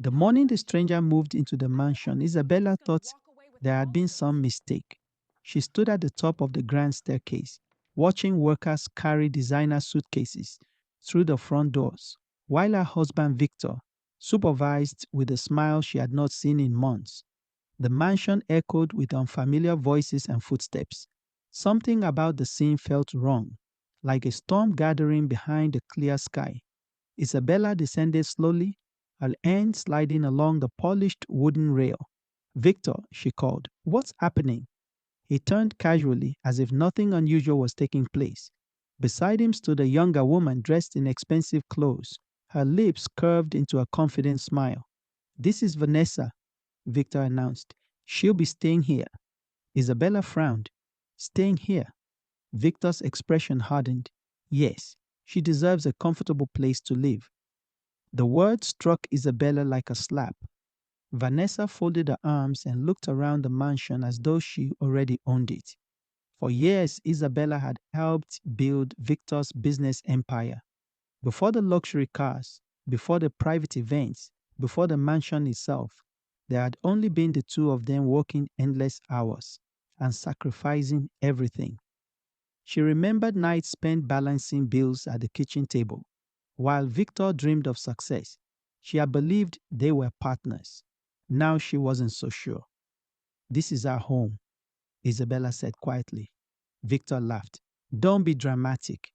The morning the stranger moved into the mansion, Isabella thought there had been some mistake. She stood at the top of the grand staircase, watching workers carry designer suitcases through the front doors, while her husband Victor supervised with a smile she had not seen in months. The mansion echoed with unfamiliar voices and footsteps. Something about the scene felt wrong, like a storm gathering behind a clear sky. Isabella descended slowly, her hand sliding along the polished wooden rail. Victor, she called, what's happening? He turned casually as if nothing unusual was taking place. Beside him stood a younger woman dressed in expensive clothes, her lips curved into a confident smile. This is Vanessa, Victor announced. She'll be staying here. Isabella frowned. Staying here? Victor's expression hardened. Yes, she deserves a comfortable place to live. The word struck Isabella like a slap. Vanessa folded her arms and looked around the mansion as though she already owned it. For years, Isabella had helped build Victor's business empire. Before the luxury cars, before the private events, before the mansion itself, there had only been the two of them working endless hours and sacrificing everything. She remembered nights spent balancing bills at the kitchen table. While Victor dreamed of success, she had believed they were partners. Now she wasn't so sure. This is our home, Isabella said quietly. Victor laughed. Don't be dramatic.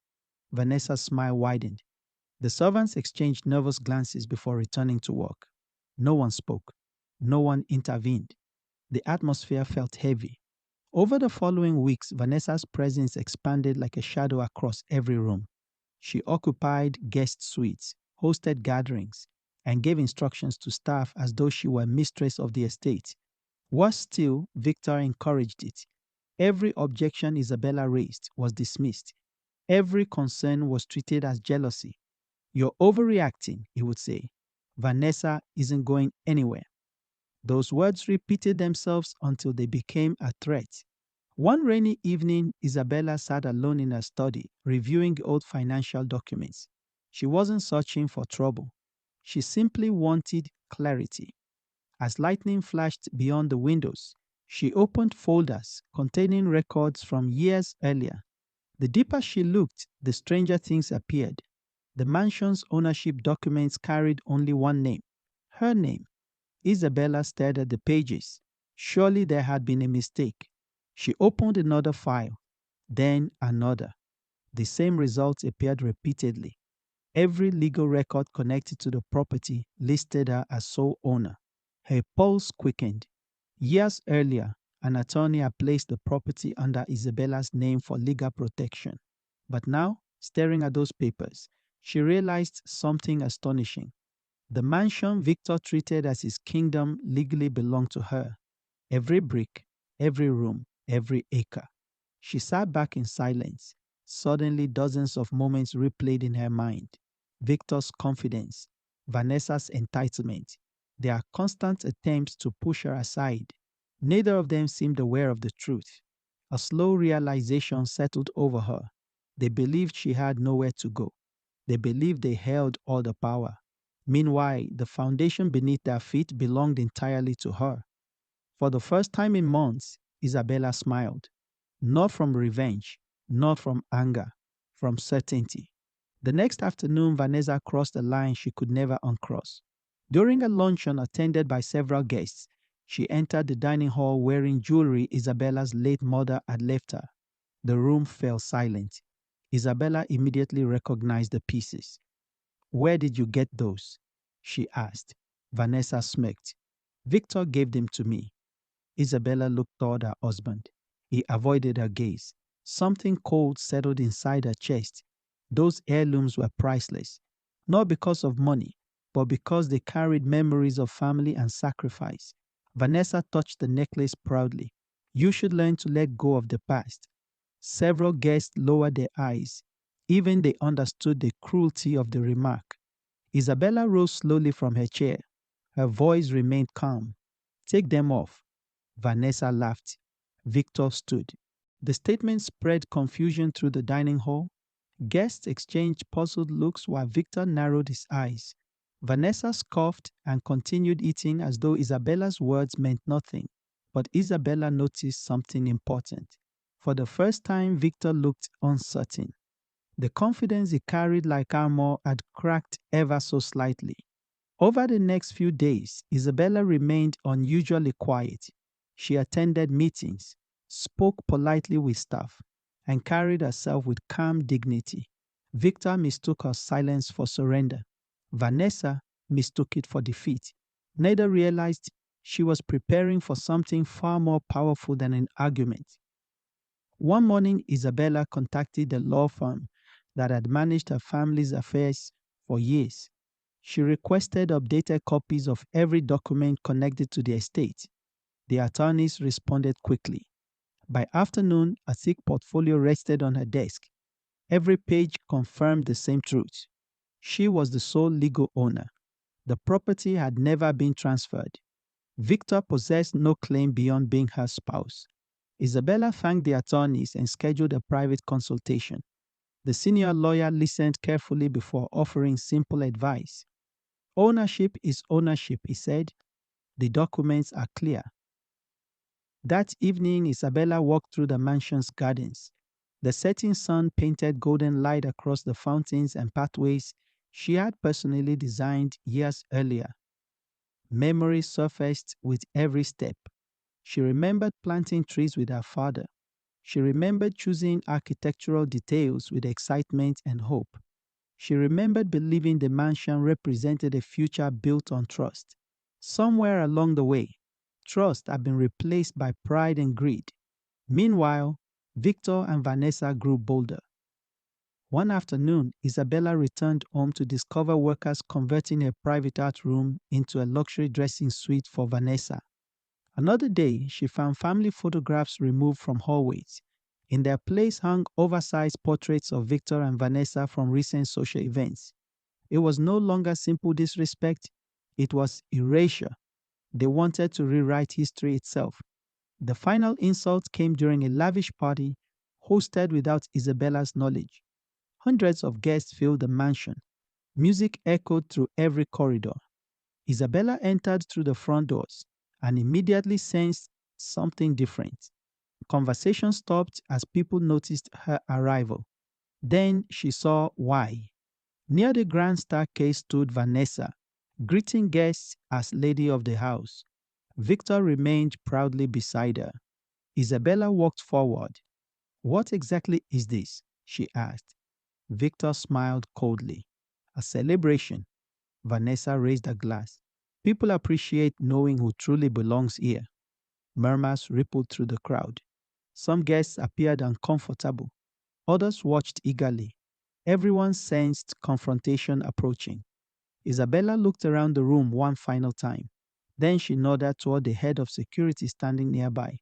Vanessa's smile widened. The servants exchanged nervous glances before returning to work. No one spoke. No one intervened. The atmosphere felt heavy. Over the following weeks, Vanessa's presence expanded like a shadow across every room. She occupied guest suites, hosted gatherings, and gave instructions to staff as though she were mistress of the estate. Worse still, Victor encouraged it. Every objection Isabella raised was dismissed. Every concern was treated as jealousy. You're overreacting, he would say. Vanessa isn't going anywhere. Those words repeated themselves until they became a threat. One rainy evening, Isabella sat alone in her study, reviewing old financial documents. She wasn't searching for trouble. She simply wanted clarity. As lightning flashed beyond the windows, she opened folders containing records from years earlier. The deeper she looked, the stranger things appeared. The mansion's ownership documents carried only one name, her name. Isabella stared at the pages. Surely there had been a mistake. She opened another file, then another. The same results appeared repeatedly. Every legal record connected to the property listed her as sole owner. Her pulse quickened. Years earlier, an attorney had placed the property under Isabella's name for legal protection. But now, staring at those papers, she realized something astonishing. The mansion Victor treated as his kingdom legally belonged to her. Every brick, every room, every acre. She sat back in silence. Suddenly, dozens of moments replayed in her mind. Victor's confidence, Vanessa's entitlement, their constant attempts to push her aside. Neither of them seemed aware of the truth. A slow realization settled over her. They believed she had nowhere to go. They believed they held all the power. Meanwhile, the foundation beneath their feet belonged entirely to her. For the first time in months, Isabella smiled. Not from revenge, not from anger, from certainty. The next afternoon, Vanessa crossed a line she could never uncross. During a luncheon attended by several guests, she entered the dining hall wearing jewelry Isabella's late mother had left her. The room fell silent. Isabella immediately recognized the pieces. Where did you get those? She asked. Vanessa smirked. Victor gave them to me. Isabella looked toward her husband. He avoided her gaze. Something cold settled inside her chest. Those heirlooms were priceless, not because of money, but because they carried memories of family and sacrifice. Vanessa touched the necklace proudly. You should learn to let go of the past. Several guests lowered their eyes. Even they understood the cruelty of the remark. Isabella rose slowly from her chair. Her voice remained calm. Take them off. Vanessa laughed. Victor stood. The statement spread confusion through the dining hall. Guests exchanged puzzled looks while Victor narrowed his eyes. Vanessa scoffed and continued eating as though Isabella's words meant nothing. But Isabella noticed something important. For the first time, Victor looked uncertain. The confidence he carried like armor had cracked ever so slightly. Over the next few days, Isabella remained unusually quiet. She attended meetings, spoke politely with staff, and carried herself with calm dignity. Victor mistook her silence for surrender. Vanessa mistook it for defeat. Neither realized she was preparing for something far more powerful than an argument. One morning, Isabella contacted the law firm that had managed her family's affairs for years. She requested updated copies of every document connected to the estate. The attorneys responded quickly. By afternoon, a thick portfolio rested on her desk. Every page confirmed the same truth. She was the sole legal owner. The property had never been transferred. Victor possessed no claim beyond being her spouse. Isabella thanked the attorneys and scheduled a private consultation. The senior lawyer listened carefully before offering simple advice. Ownership is ownership, he said. The documents are clear. That evening, Isabella walked through the mansion's gardens. The setting sun painted golden light across the fountains and pathways she had personally designed years earlier. Memories surfaced with every step. She remembered planting trees with her father. She remembered choosing architectural details with excitement and hope. She remembered believing the mansion represented a future built on trust. Somewhere along the way, trust had been replaced by pride and greed. Meanwhile, Victor and Vanessa grew bolder. One afternoon, Isabella returned home to discover workers converting a private art room into a luxury dressing suite for Vanessa. Another day, she found family photographs removed from hallways. In their place hung oversized portraits of Victor and Vanessa from recent social events. It was no longer simple disrespect, it was erasure. They wanted to rewrite history itself. The final insult came during a lavish party hosted without Isabella's knowledge. Hundreds of guests filled the mansion. Music echoed through every corridor. Isabella entered through the front doors and immediately sensed something different. Conversation stopped as people noticed her arrival. Then she saw why. Near the grand staircase stood Vanessa, greeting guests as lady of the house. Victor remained proudly beside her. Isabella walked forward. "What exactly is this?" she asked. Victor smiled coldly. "A celebration." Vanessa raised a glass. "People appreciate knowing who truly belongs here." Murmurs rippled through the crowd. Some guests appeared uncomfortable. Others watched eagerly. Everyone sensed confrontation approaching. Isabella looked around the room one final time. Then she nodded toward the head of security standing nearby.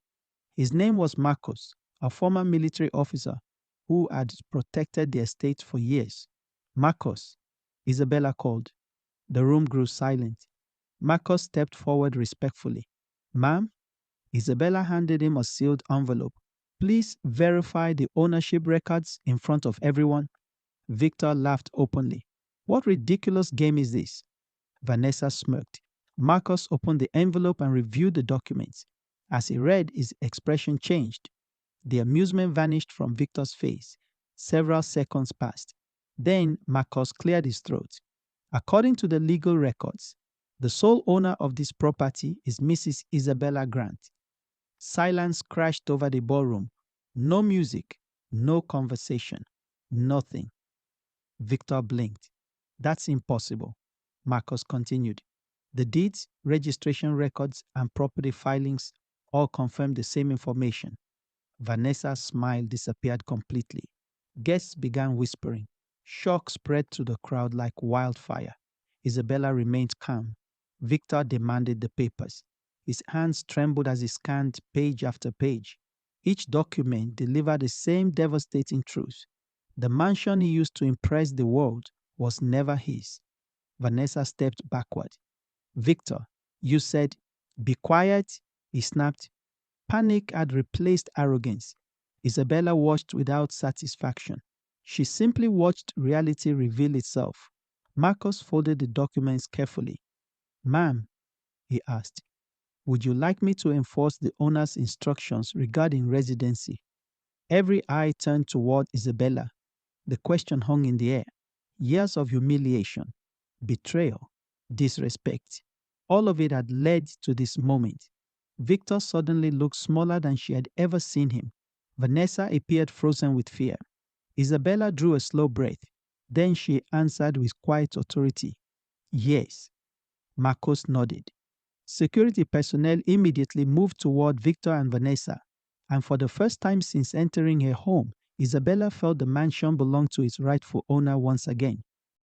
His name was Marcos, a former military officer who had protected the estate for years. "Marcos," Isabella called. The room grew silent. Marcos stepped forward respectfully. "Ma'am?" Isabella handed him a sealed envelope. "Please verify the ownership records in front of everyone." Victor laughed openly. "What ridiculous game is this?" Vanessa smirked. Marcus opened the envelope and reviewed the documents. As he read, his expression changed. The amusement vanished from Victor's face. Several seconds passed. Then Marcus cleared his throat. "According to the legal records, the sole owner of this property is Mrs. Isabella Grant." Silence crashed over the ballroom. No music, no conversation, nothing. Victor blinked. "That's impossible," Marcus continued. "The deeds, registration records, and property filings all confirm the same information." Vanessa's smile disappeared completely. Guests began whispering. Shock spread through the crowd like wildfire. Isabella remained calm. Victor demanded the papers. His hands trembled as he scanned page after page. Each document delivered the same devastating truth. The mansion he used to impress the world was never his. Vanessa stepped backward. "Victor, you said, 'Be quiet,'" he snapped. Panic had replaced arrogance. Isabella watched without satisfaction. She simply watched reality reveal itself. Marcos folded the documents carefully. "Ma'am," he asked, "would you like me to enforce the owner's instructions regarding residency?" Every eye turned toward Isabella. The question hung in the air. Years of humiliation, betrayal, disrespect, all of it had led to this moment. Victor suddenly looked smaller than she had ever seen him. Vanessa appeared frozen with fear. Isabella drew a slow breath. Then she answered with quiet authority, "Yes." Marcos nodded. Security personnel immediately moved toward Victor and Vanessa, and for the first time since entering her home, Isabella felt the mansion belonged to its rightful owner once again.